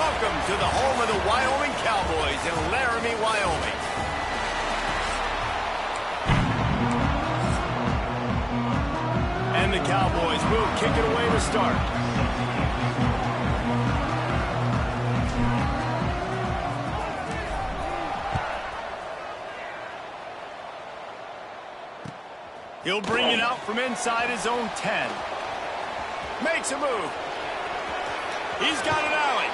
Welcome to the home of the Wyoming Cowboys in Laramie, Wyoming. And the Cowboys will kick it away to start. He'll bring it out from inside his own 10. Makes a move. He's got an alley.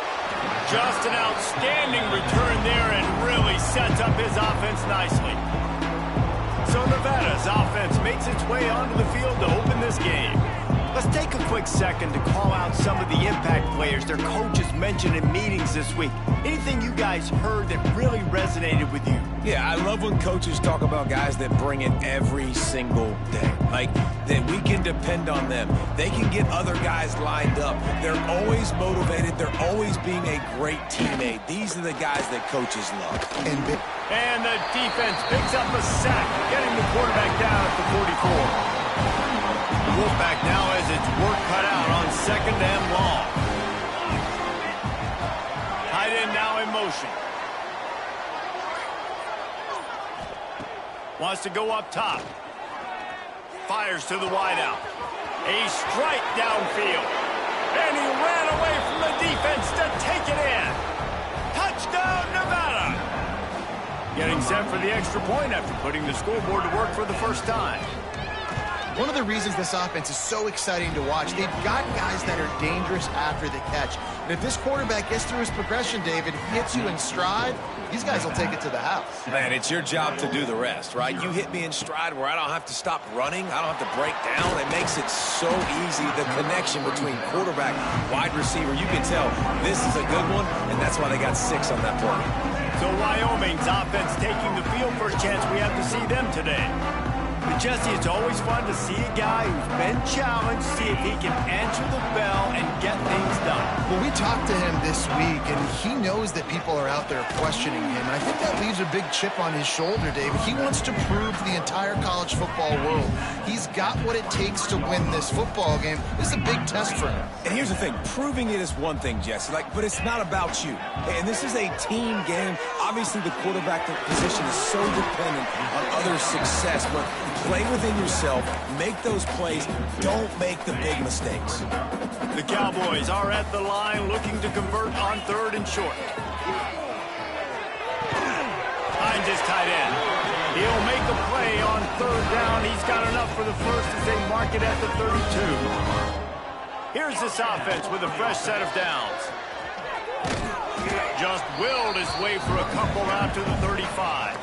Just an outstanding return there and really sets up his offense nicely. So Nevada's offense makes its way onto the field to open this game. Let's take a quick second to call out some of the impact players their coaches mentioned in meetings this week. Anything you guys heard that really resonated with you? Yeah, I love when coaches talk about guys that bring it every single day. Like, that we can depend on them. They can get other guys lined up. They're always motivated. They're always being a great teammate. These are the guys that coaches love. And the defense picks up a sack, getting the quarterback down at the 44. Wolfpack now has its work cut out on second and long. Tight end now in motion. Wants to go up top. Fires to the wideout. A strike downfield. And he ran away from the defense to take it in. Touchdown, Nevada! Getting set for the extra point after putting the scoreboard to work for the first time. One of the reasons this offense is so exciting to watch, they've got guys that are dangerous after the catch. And if this quarterback gets through his progression, David, hits you in stride, these guys will take it to the house. Man, it's your job to do the rest, right? You hit me in stride where I don't have to stop running. I don't have to break down. It makes it so easy, the connection between quarterback, wide receiver. You can tell this is a good one, and that's why they got 6 on that play. So Wyoming's offense taking the field. First chance we have to see them today. But Jesse, it's always fun to see a guy who's been challenged, see if he can answer the bell and get things done. Well, we talked to him this week, and he knows that people are out there questioning him. And I think that leaves a big chip on his shoulder, David. He wants to prove to the entire college football world he's got what it takes to win this football game. This is a big test for him. And here's the thing. Proving it is one thing, Jesse, but it's not about you. And this is a team game. Obviously, the quarterback position is so dependent on others' success, but play within yourself, make those plays, don't make the big mistakes. The Cowboys are at the line looking to convert on third and short. Finds his tight end. He'll make a play on third down. He's got enough for the first as they mark it at the 32. Here's this offense with a fresh set of downs. Just willed his way for a couple out to the 35.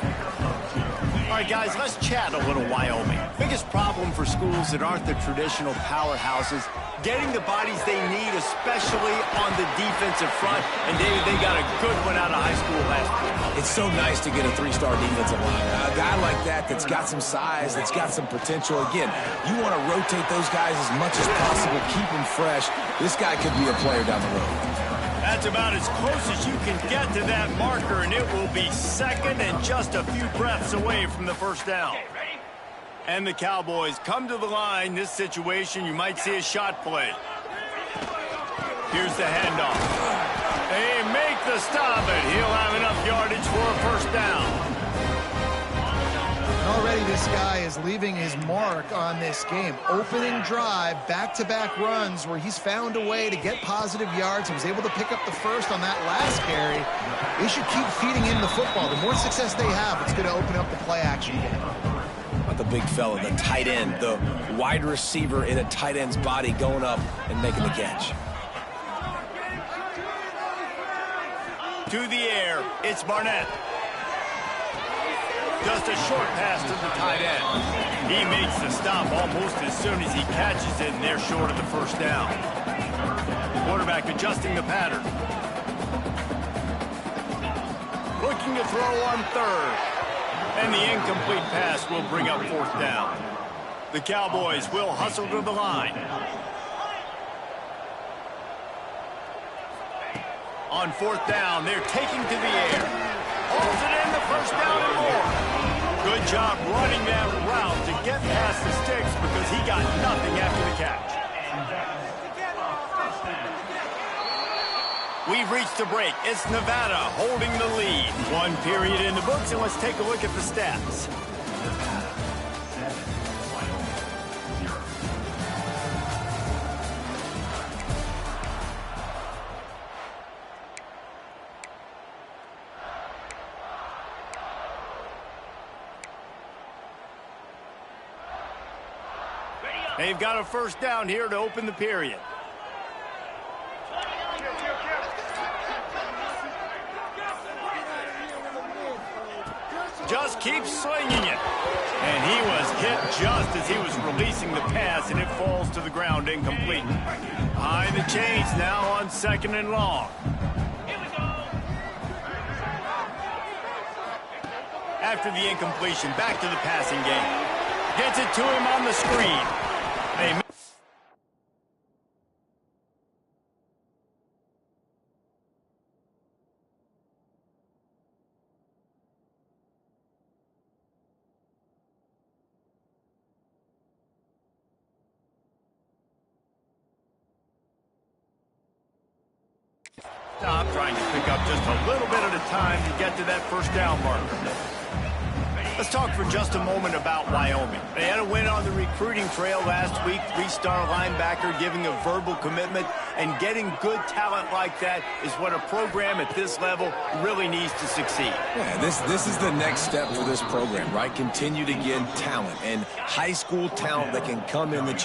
All right, guys, let's chat a little Wyoming. Biggest problem for schools that aren't the traditional powerhouses, getting the bodies they need, especially on the defensive front. And, David, they got a good one out of high school last week. It's so nice to get a 3-star defensive line. A guy like that's got some size, that's got some potential. Again, you want to rotate those guys as much as possible, keep them fresh. This guy could be a player down the road. That's about as close as you can get to that marker, and it will be second and just a few breaths away from the first down. And the Cowboys come to the line. This situation, you might see a shot play. Here's the handoff. They make the stop, and he'll have enough yardage for a first down. Already this guy is leaving his mark on this game. Opening drive, back-to-back runs where he's found a way to get positive yards. He was able to pick up the first on that last carry. They should keep feeding him the football. The more success they have, it's going to open up the play-action game. About the big fella, the tight end, the wide receiver in a tight end's body going up and making the catch. To the air, it's Barnett. Just a short pass to the tight end. He makes the stop almost as soon as he catches it, and they're short of the first down. Quarterback adjusting the pattern. Looking to throw on third. And the incomplete pass will bring up fourth down. The Cowboys will hustle to the line. On fourth down, they're taking to the air. Holds it in, the first down and more. Good job running that route to get past the sticks because he got nothing after the catch. We've reached the break. It's Nevada holding the lead. One period in the books, and let's take a look at the stats. They've got a first down here to open the period. Just keeps slinging it. And he was hit just as he was releasing the pass, and it falls to the ground incomplete. Behind the chains now on 2nd and long. After the incompletion, back to the passing game. Gets it to him on the screen. They stop trying to pick up just a little bit at a time to get to that first down marker. Let's talk for just a moment about Wyoming. They had a win on the recruiting trail last week. 3-star linebacker giving a verbal commitment, and getting good talent like that is what a program at this level really needs to succeed. Yeah, this is the next step for this program, right? Continue to get talent, and high school talent that can come in that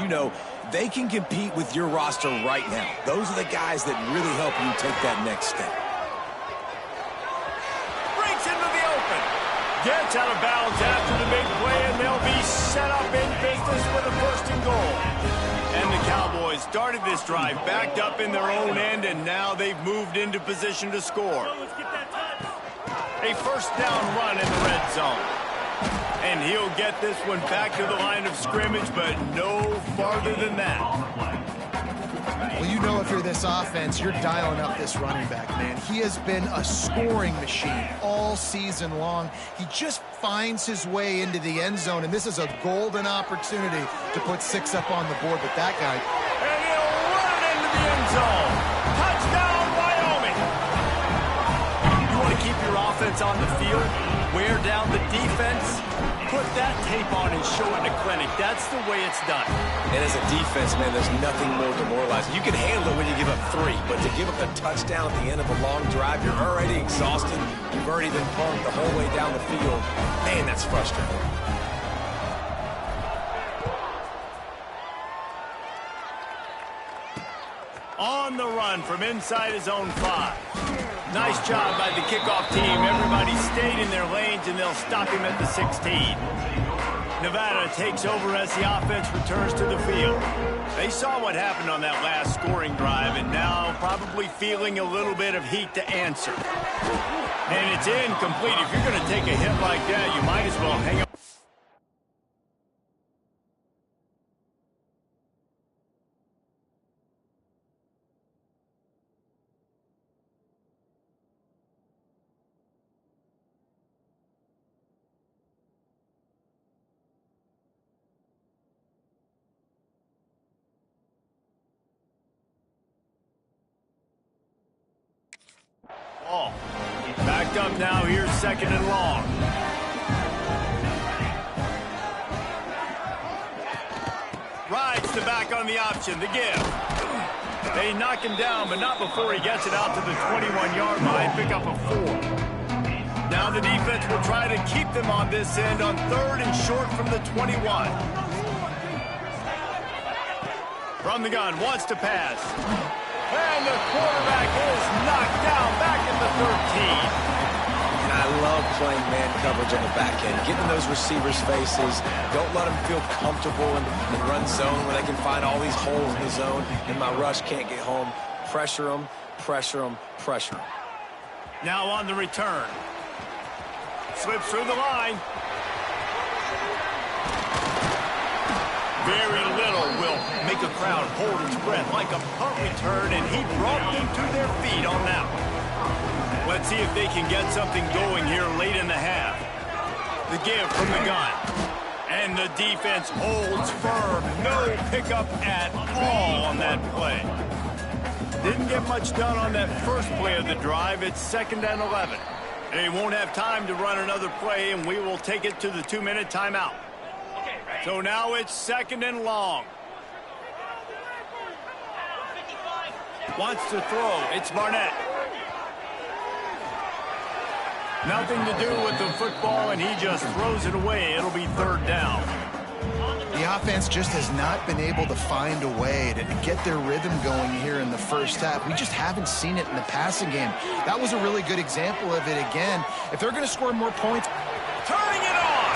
they can compete with your roster right now. Those are the guys that really help you take that next step. Breaks into the open. Gets out of bounds after the big play, and they'll be set up in business with a 1st and goal. And the Cowboys started this drive backed up in their own end, and now they've moved into position to score. A first down run in the red zone. And he'll get this one back to the line of scrimmage, but no farther than that. Well, if you're this offense, you're dialing up this running back, man. He has been a scoring machine all season long. He just finds his way into the end zone, and this is a golden opportunity to put 6 up on the board with that guy. And he'll run it into the end zone. Touchdown, Wyoming! You want to keep your offense on the field? Wear down the defense? Put that tape on and show it in a clinic. That's the way it's done. And as a defense, man, there's nothing more demoralizing. You can handle it when you give up 3, but to give up a touchdown at the end of a long drive, you're already exhausted. You've already been pumped the whole way down the field. Man, that's frustrating. On the run from inside his own 5. Nice job by the kickoff team. Everybody stayed in their lanes, and they'll stop him at the 16. Nevada takes over as the offense returns to the field. They saw what happened on that last scoring drive, and now probably feeling a little bit of heat to answer. And it's incomplete. If you're going to take a hit like that, you might as well hang up. Ball. Backed up now. Here's 2nd and long. Rides the back on the option. The give. They knock him down, but not before he gets it out to the 21-yard line. Pick up a 4. Now the defense will try to keep them on this end on 3rd and short from the 21. From the gun, wants to pass. And the quarterback is knocked down back at the 13. And I love playing man coverage on the back end, getting those receivers' faces. Don't let them feel comfortable in run zone where they can find all these holes in the zone, and my rush can't get home. Pressure them, pressure them, pressure them. Now on the return. Slips through the line. Very little will make a crowd hold its breath like a punt return, and he brought them to their feet on that one. Let's see if they can get something going here late in the half. The give from the gun. And the defense holds firm. No pickup at all on that play. Didn't get much done on that first play of the drive. It's 2nd and 11. They won't have time to run another play, and we will take it to the 2-minute timeout. So now it's 2nd and long. Wants to throw. It's Barnett. Nothing to do with the football, and he just throws it away. It'll be 3rd down. The offense just has not been able to find a way to get their rhythm going here in the first half. We just haven't seen it in the passing game. That was a really good example of it again. If they're going to score more points. Turning it on.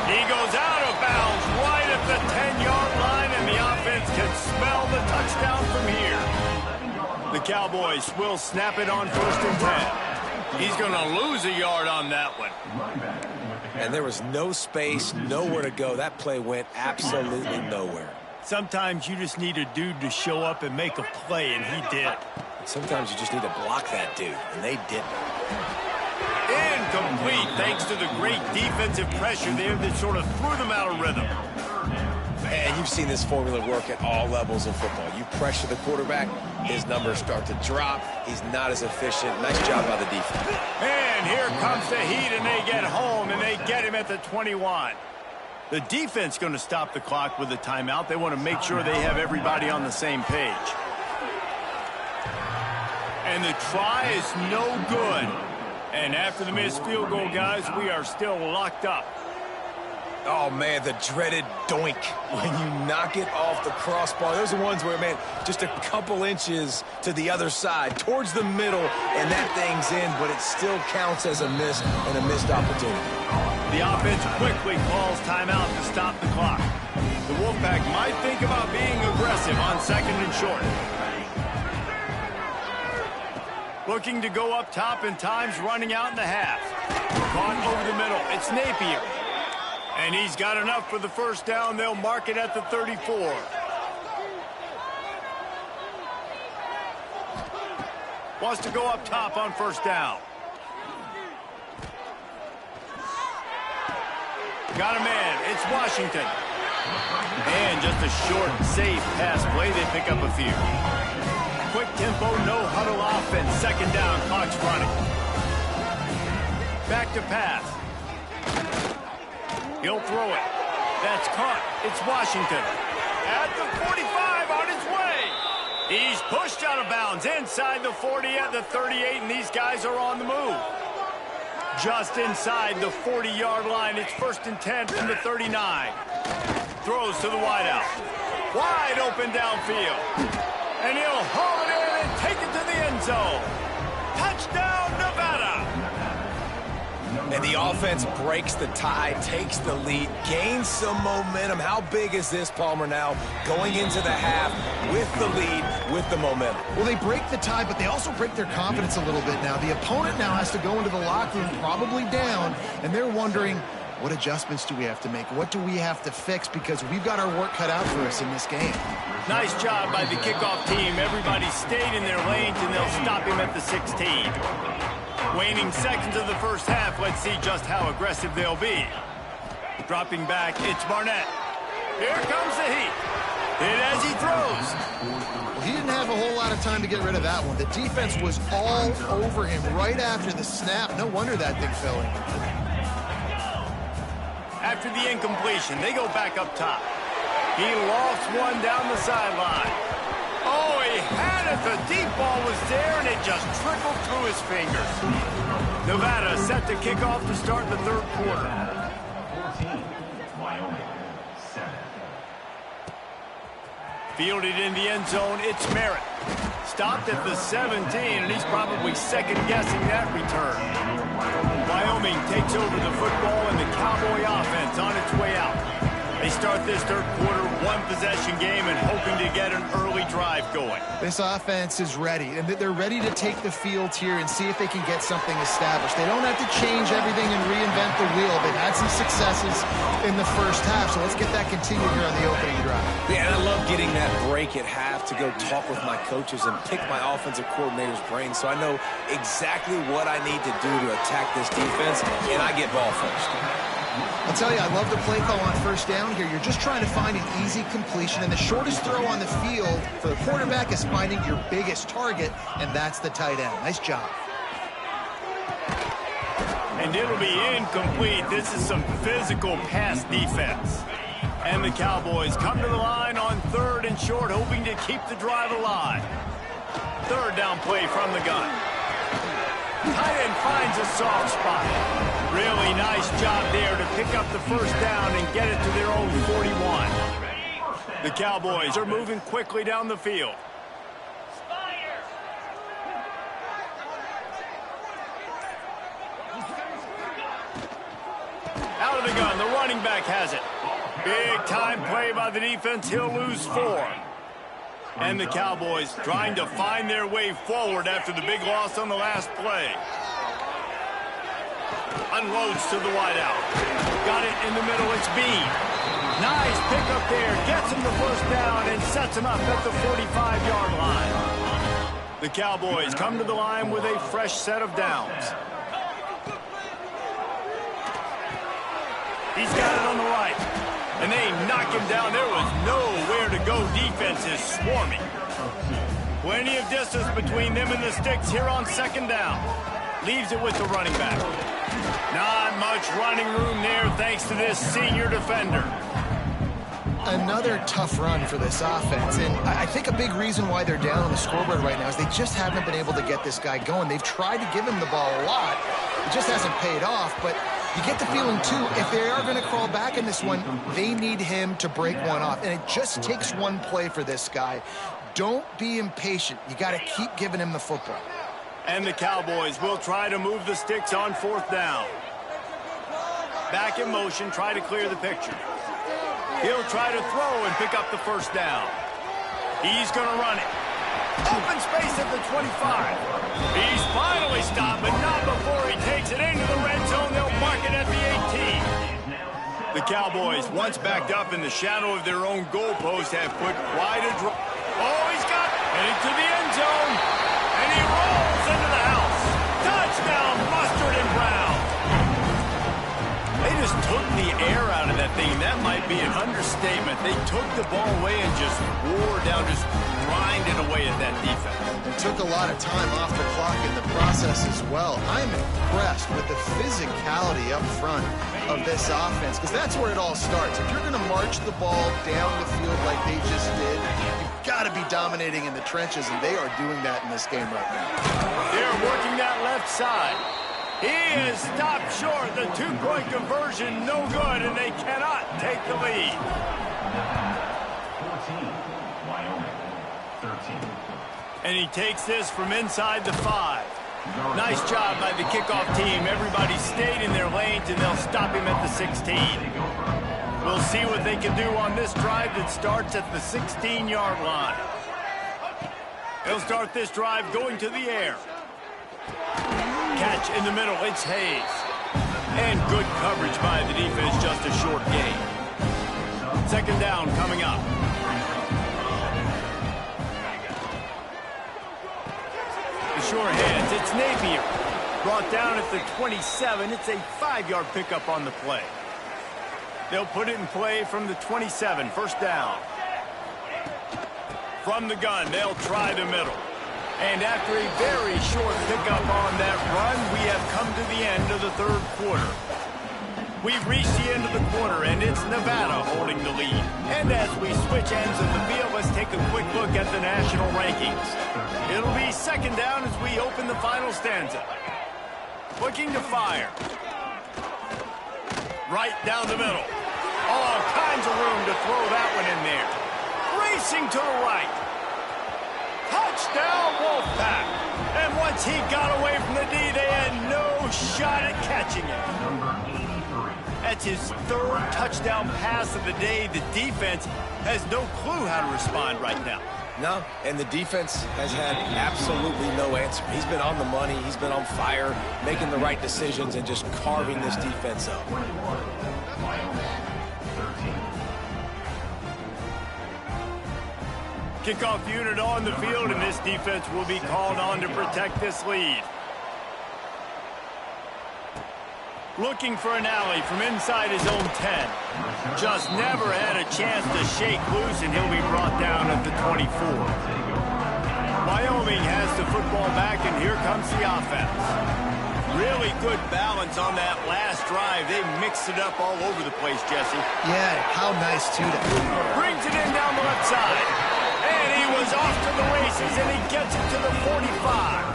He goes out of bounds right at the 10-yard line, and the offense can smell the touchdown from here. The Cowboys will snap it on 1st and 10. He's going to lose a yard on that one. And there was no space, nowhere to go. That play went absolutely nowhere. Sometimes you just need a dude to show up and make a play, and he did. Sometimes you just need to block that dude, and they didn't. Incomplete, thanks to the great defensive pressure there that sort of threw them out of rhythm. And you've seen this formula work at all levels of football. You pressure the quarterback, his numbers start to drop. He's not as efficient. Nice job by the defense. And here comes the Heat, and they get home, and they get him at the 21. The defense going to stop the clock with a timeout. They want to make sure they have everybody on the same page. And the try is no good. And after the missed field goal, guys, we are still locked up. Oh, man, the dreaded doink when you knock it off the crossbar. Those are ones where, man, just a couple inches to the other side, towards the middle, and that thing's in, but it still counts as a miss and a missed opportunity. The offense quickly calls timeout to stop the clock. The Wolfpack might think about being aggressive on 2nd and short. Looking to go up top, and time's running out in the half. Caught over the middle. It's Napier. And he's got enough for the 1st down. They'll mark it at the 34. Wants to go up top on 1st down. Got a man. It's Washington. And just a short, safe pass play. They pick up a few. Quick tempo, no huddle offense. 2nd down, clock's running. Back to pass. He'll throw it. That's caught. It's Washington. At the 45 on his way. He's pushed out of bounds inside the 40 at the 38, and these guys are on the move. Just inside the 40-yard line. It's 1st and 10 from the 39. Throws to the wideout. Wide open downfield. And he'll haul it in and take it to the end zone. Touchdown, Nevada. And the offense breaks the tie, takes the lead, gains some momentum. How big is this, Palmer, now going into the half with the lead, with the momentum? Well, they break the tie, but they also break their confidence a little bit now. The opponent now has to go into the locker room probably down, and they're wondering, what adjustments do we have to make? What do we have to fix? Because we've got our work cut out for us in this game. Nice job by the kickoff team. Everybody stayed in their lanes, and they'll stop him at the 16. Waning seconds of the first half. Let's see just how aggressive they'll be. Dropping back, it's Barnett. Here comes the Heat. Hit as he throws. Well, he didn't have a whole lot of time to get rid of that one. The defense was all over him right after the snap. No wonder that thing fell in. After the incompletion, they go back up top. He lofts one down the sideline. Oh, he had it. The deep ball was there, and it just trickled through his fingers. Nevada set to kick off to start the 3rd quarter. 14, Wyoming, 7. Fielded in the end zone, it's Merritt. Stopped at the 17, and he's probably second-guessing that return. Wyoming takes over the football, and the Cowboy offense on its way out. They start this 3rd quarter, one-possession game, and hoping to get an early drive going. This offense is ready, and they're ready to take the field here and see if they can get something established. They don't have to change everything and reinvent the wheel. They've had some successes in the first half, so let's get that continued here on the opening drive. Yeah, and I love getting that break at half to go talk with my coaches and pick my offensive coordinator's brain so I know exactly what I need to do to attack this defense, and I get ball first. I'll tell you, I love the play call on first down here. You're just trying to find an easy completion, and the shortest throw on the field for the quarterback is finding your biggest target, and that's the tight end. Nice job. And it'll be incomplete. This is some physical pass defense. And the Cowboys come to the line on 3rd and short, hoping to keep the drive alive. 3rd down play from the gun. Tight end finds a soft spot. Really nice job there to pick up the first down and get it to their own 41. The Cowboys are moving quickly down the field. Out of the gun, the running back has it. Big time play by the defense. He'll lose 4. And the Cowboys trying to find their way forward after the big loss on the last play. Unloads to the wideout. Got it in the middle. It's Bean. Nice pickup there. Gets him the first down and sets him up at the 45-yard line. The Cowboys come to the line with a fresh set of downs. He's got it on the right. And they knock him down. There was nowhere to go. Defense is swarming. Plenty of distance between them and the sticks here on 2nd down. Leaves it with the running back. Not much running room there thanks to this senior defender. Another tough run for this offense, and I think a big reason why they're down on the scoreboard right now is they just haven't been able to get this guy going. They've tried to give him the ball a lot. It just hasn't paid off, but you get the feeling, too, if they are going to crawl back in this one, they need him to break one off, and it just takes one play for this guy. Don't be impatient. You got to keep giving him the football. And the Cowboys will try to move the sticks on 4th down. Back in motion, try to clear the picture. He'll try to throw and pick up the first down. He's going to run it. Open space at the 25. He's finally stopped, but not before he takes it into the red zone. They'll mark it at the 18. The Cowboys, once backed up in the shadow of their own goalpost, have put quite a draw. Oh, he's got it. Heading to the end zone. And he rolls into the house. Touchdown, Mustard and Brown. They just took the air out of that thing. That might be an understatement. They took the ball away and just wore down, just grinded away at that defense. And took a lot of time off the clock in the process as well. I'm impressed with the physicality up front of this offense, because that's where it all starts. If you're going to march the ball down the field like they just did, you've got to be dominating in the trenches, and they are doing that in this game right now. They're working that left side. He is stopped short. The 2-point conversion, no good, and they cannot take the lead. 14, Wyoming, 13. And he takes this from inside the 5. Nice job by the kickoff team. Everybody stayed in their lanes, and they'll stop him at the 16. We'll see what they can do on this drive that starts at the 16-yard line. They'll start this drive going to the air. Catch in the middle, it's Hayes. And good coverage by the defense, just a short gain. 2nd down coming up. The sure hands, it's Napier. Brought down at the 27, it's a 5-yard pickup on the play. They'll put it in play from the 27, 1st down. From the gun, they'll try the middle. And after a very short pickup on that run, we have come to the end of the 3rd quarter. We've reached the end of the quarter, and it's Nevada holding the lead. And as we switch ends of the field, let's take a quick look at the national rankings. It'll be 2nd down as we open the final stanza. Looking to fire. Right down the middle. All kinds of room to throw that one in there. Racing to the right. Touchdown, Wolfpack. And once he got away from the D, they had no shot at catching it. That's his 3rd touchdown pass of the day. The defense has no clue how to respond right now. No, and the defense has had absolutely no answer. He's been on the money. He's been on fire, making the right decisions, and just carving this defense up. Kickoff unit on the field, and this defense will be called on to protect this lead. Looking for an alley from inside his own 10. Just never had a chance to shake loose, and he'll be brought down at the 24. Wyoming has the football back, and here comes the offense. Really good balance on that last drive. They mixed it up all over the place, Jesse. Yeah, how nice, too. Brings it in down the left side. And he was off to the races, and he gets it to the 45.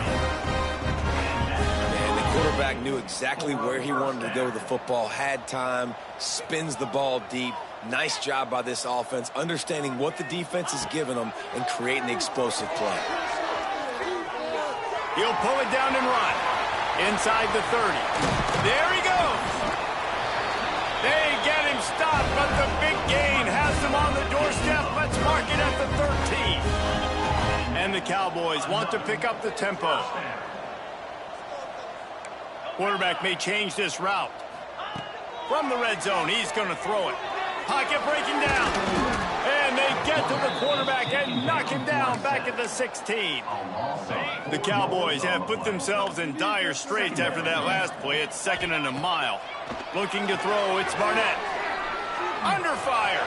Quarterback knew exactly where he wanted to go with the football, had time, spins the ball deep. Nice job by this offense, understanding what the defense is giving them and creating the explosive play. He'll pull it down and run. Inside the 30. There he goes. They get him stopped, but the big gain has him on the doorstep. Let's mark it at the 13. And the Cowboys want to pick up the tempo. Quarterback may change this route. From the red zone, he's going to throw it. Pocket breaking down. And they get to the quarterback and knock him down back at the 16. The Cowboys have put themselves in dire straits after that last play. It's 2nd and a mile. Looking to throw, it's Barnett. Under fire.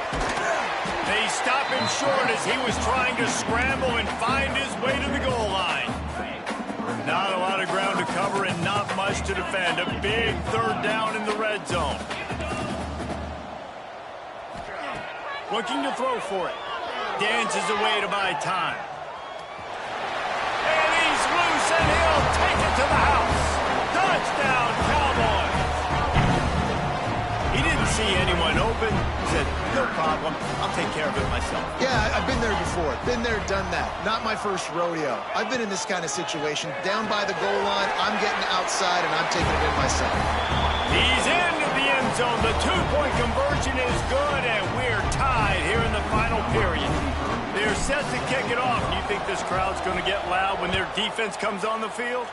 They stop him short as he was trying to scramble and find his way to the goal line. Not a lot of ground to cover and not much to defend. A big 3rd down in the red zone. Looking to throw for it. Dances away to buy time. And he's loose, and he'll take it to the house. Touchdown, Cowboys. He didn't see anyone open. He said, no problem. I'll take care of it myself. Yeah, I've been there before. Been there, done that. Not my first rodeo. I've been in this kind of situation. Down by the goal line, I'm getting outside, and I'm taking it in myself. He's into the end zone. The 2-point conversion is good, and we're tied here in the final period. They're set to kick it off. Do you think this crowd's going to get loud when their defense comes on the field?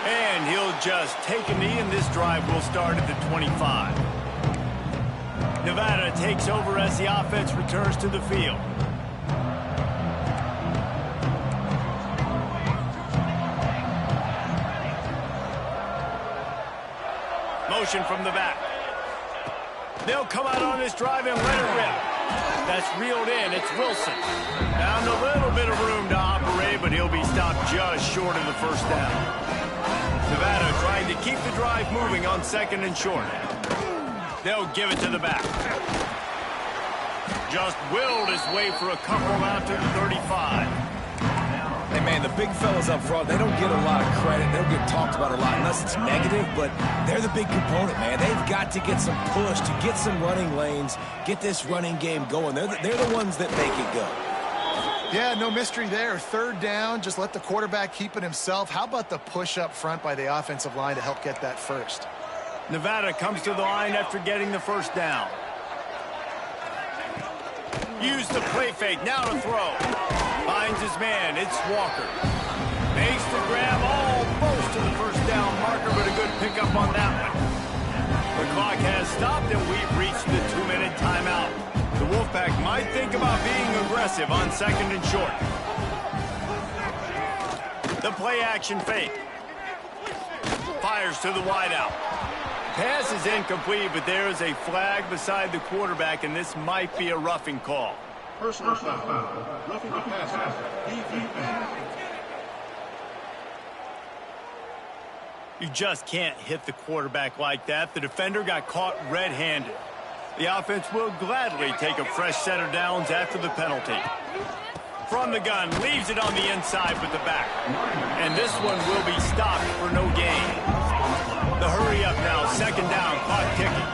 And he'll just take a knee, and this drive will start at the 25. Nevada takes over as the offense returns to the field. Motion from the back. They'll come out on this drive and let it rip. That's reeled in. It's Wilson. Found a little bit of room to operate, but he'll be stopped just short of the 1st down. Nevada trying to keep the drive moving on 2nd and short. They'll give it to the back. Just willed his way for a couple out to the 35. Hey, man, the big fellas up front, they don't get a lot of credit. They don't get talked about a lot unless it's negative, but they're the big component, man. They've got to get some push, to get some running lanes, get this running game going. They're the ones that make it go. Yeah, no mystery there. 3rd down, just let the quarterback keep it himself. How about the push up front by the offensive line to help get that first? Nevada comes to the line after getting the 1st down. Use the play fake, now to throw. Finds his man, it's Walker. Makes the grab almost to the 1st down marker, but a good pickup on that one. The clock has stopped, and we've reached the 2-minute timeout. The Wolfpack might think about being aggressive on 2nd and short. The play action fake. Fires to the wideout. Pass is incomplete, but there is a flag beside the quarterback, and this might be a roughing call. Personal foul. Roughing the passer. Defense. You just can't hit the quarterback like that. The defender got caught red-handed. The offense will gladly take a fresh set of downs after the penalty. From the gun, leaves it on the inside with the back. And this one will be stopped for no gain. The hurry up now, 2nd down, clock ticking.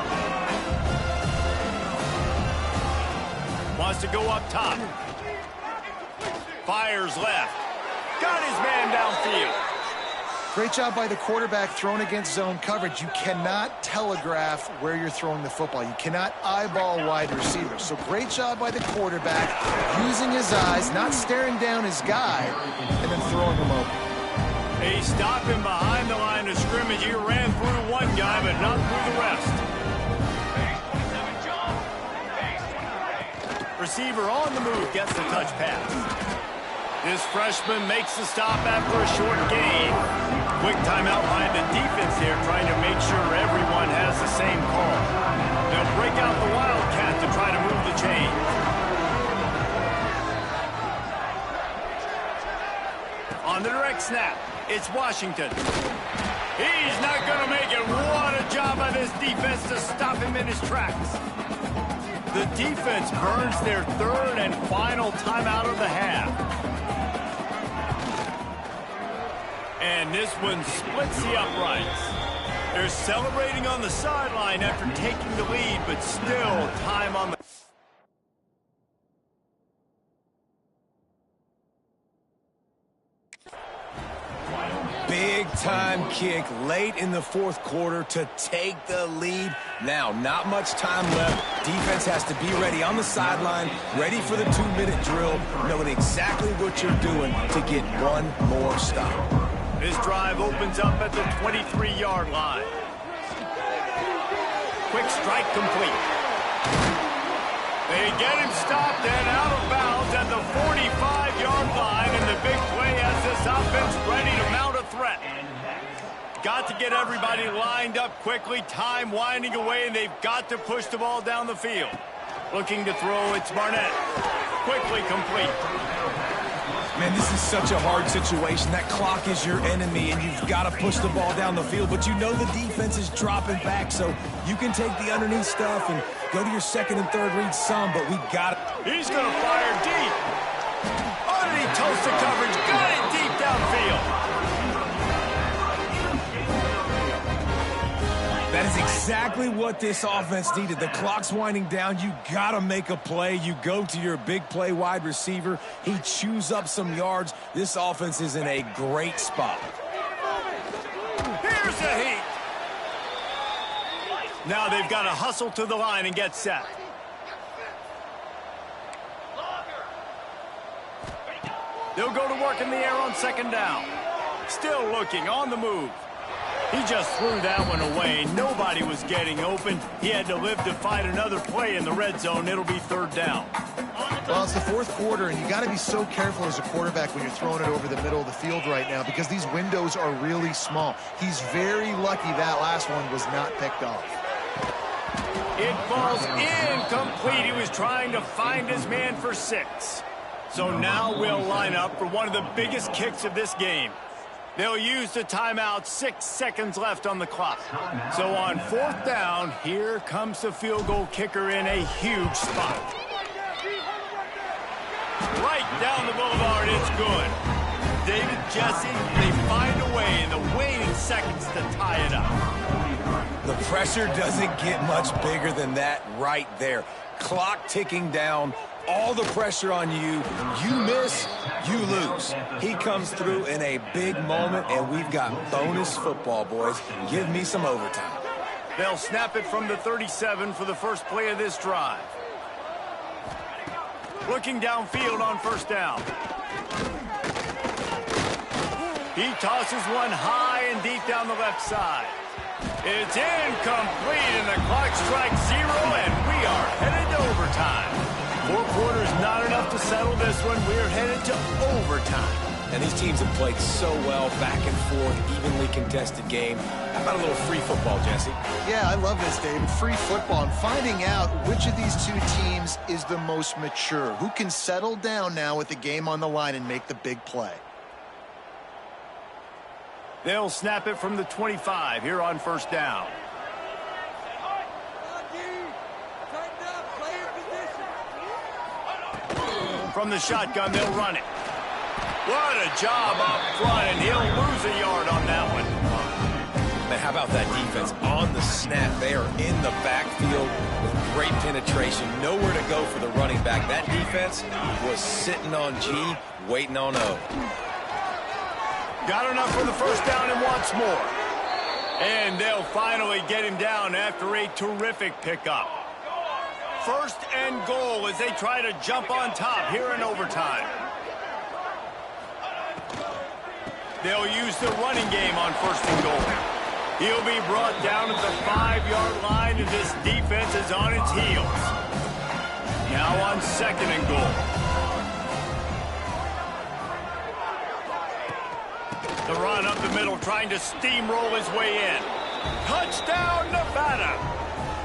Wants to go up top. Fires left. Got his man downfield. Great job by the quarterback thrown against zone coverage. You cannot telegraph where you're throwing the football. You cannot eyeball wide receivers. So great job by the quarterback using his eyes, not staring down his guy, and then throwing him open. They stop him behind the line of scrimmage. He ran through one guy, but not through the rest. Receiver on the move gets the touch pass. This freshman makes the stop after a short gain. Quick timeout by the defense here, trying to make sure everyone has the same call. They'll break out the Wildcat to try to move the chains. On the direct snap, it's Washington. He's not going to make it. What a job by this defense to stop him in his tracks. The defense burns their third and final timeout of the half. And this one splits the uprights. They're celebrating on the sideline after taking the lead, but still time on the... Big-time kick late in the fourth quarter to take the lead. Now, not much time left. Defense has to be ready on the sideline, ready for the 2-minute drill, knowing exactly what you're doing to get one more stop. This drive opens up at the 23-yard line. Quick strike complete. They get him stopped and out of bounds at the 45-yard line, and the big play has this offense ready to mount a threat. Got to get everybody lined up quickly, time winding away, and they've got to push the ball down the field. Looking to throw, it's Barnett. Quickly complete. Man, this is such a hard situation. That clock is your enemy, and you've got to push the ball down the field. But you know the defense is dropping back, so you can take the underneath stuff and go to your second and third read some, but we got it. He's going to fire deep. Underneath toasted coverage. Got it deep downfield. That is exactly what this offense needed. The clock's winding down. You got to make a play. You go to your big play wide receiver. He chews up some yards. This offense is in a great spot. Here's the heat. Now they've got to hustle to the line and get set. They'll go to work in the air on second down. Still looking on the move. He just threw that one away. Nobody was getting open. He had to live to fight another play in the red zone. It'll be third down. Well, it's the fourth quarter, and you got to be so careful as a quarterback when you're throwing it over the middle of the field right now because these windows are really small. He's very lucky that last one was not picked off. It falls incomplete. He was trying to find his man for 6. So now we'll line up for one of the biggest kicks of this game. They'll use the timeout, 6 seconds left on the clock. So on fourth down, here comes the field goal kicker in a huge spot. Right down the boulevard, it's good. David, Jesse, they find a way in the waning seconds to tie it up. The pressure doesn't get much bigger than that right there. Clock ticking down. All the pressure on you. You miss, you lose. He comes through in a big moment, and we've got bonus football, boys. Give me some overtime. They'll snap it from the 37 for the first play of this drive. Looking downfield on first down. He tosses one high and deep down the left side. It's incomplete, and the clock strikes 0, and we are headed to overtime. 4 quarters not enough to settle this one. We're headed to overtime. And these teams have played so well, back and forth, evenly contested game. How about a little free football, Jesse? Yeah, I love this, David. Free football and finding out which of these two teams is the most mature. Who can settle down now with the game on the line and make the big play? They'll snap it from the 25 here on first down. From the shotgun, they'll run it. What a job up front, and he'll lose a yard on that one. Man, how about that defense on the snap? They are in the backfield with great penetration. Nowhere to go for the running back. That defense was sitting on G, waiting on O. Got enough for the first down and wants more. And they'll finally get him down after a terrific pickup. First and goal as they try to jump on top here in overtime. They'll use the running game on first and goal. He'll be brought down at the 5-yard line, and this defense is on its heels. Now on second and goal. The run up the middle trying to steamroll his way in. Touchdown, Nevada!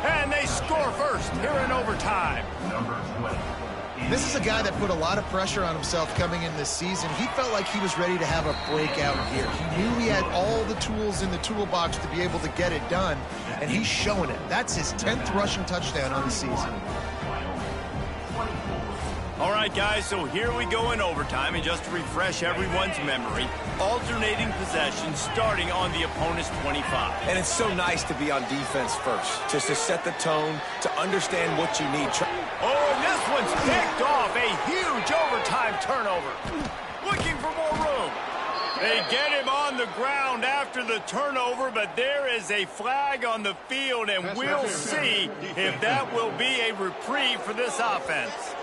And they score first here in overtime. Number 20. This is a guy that put a lot of pressure on himself coming in this season. He felt like he was ready to have a breakout year. He knew he had all the tools in the toolbox to be able to get it done, and he's showing it. That's his 10th rushing touchdown on the season. All right, guys, so here we go in overtime, and just to refresh everyone's memory, alternating possessions starting on the opponent's 25. And it's so nice to be on defense first, just to set the tone, to understand what you need. Oh, and this one's picked off. A huge overtime turnover. Looking for more room. They get him on the ground after the turnover, but there is a flag on the field, and we'll see if that will be a reprieve for this offense.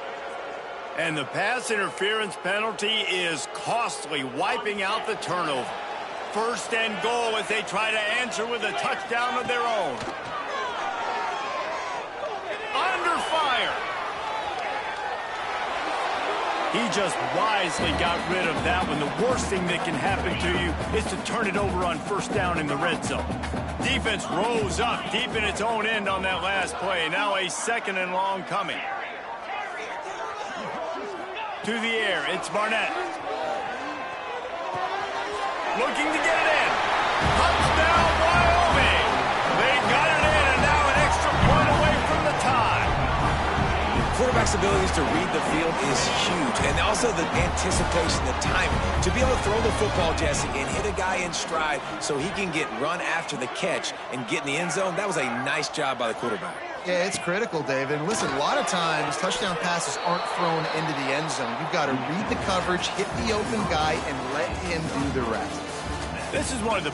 And the pass interference penalty is costly, wiping out the turnover. First and goal as they try to answer with a touchdown of their own. Under fire. He just wisely got rid of that one. The worst thing that can happen to you is to turn it over on first down in the red zone. Defense rose up deep in its own end on that last play. Now a 2nd and long coming. To the air, it's Barnett. Looking to get it in. Touchdown, Wyoming! They got it in, and now an extra point away from the tie. Quarterback's abilities to read the field is huge, and also the anticipation, the timing. To be able to throw the football, Jesse, and hit a guy in stride so he can get run after the catch and get in the end zone, that was a nice job by the quarterback. Yeah, it's critical, David. And listen, a lot of times touchdown passes aren't thrown into the end zone. You've got to read the coverage, hit the open guy, and let him do the rest. This is one of the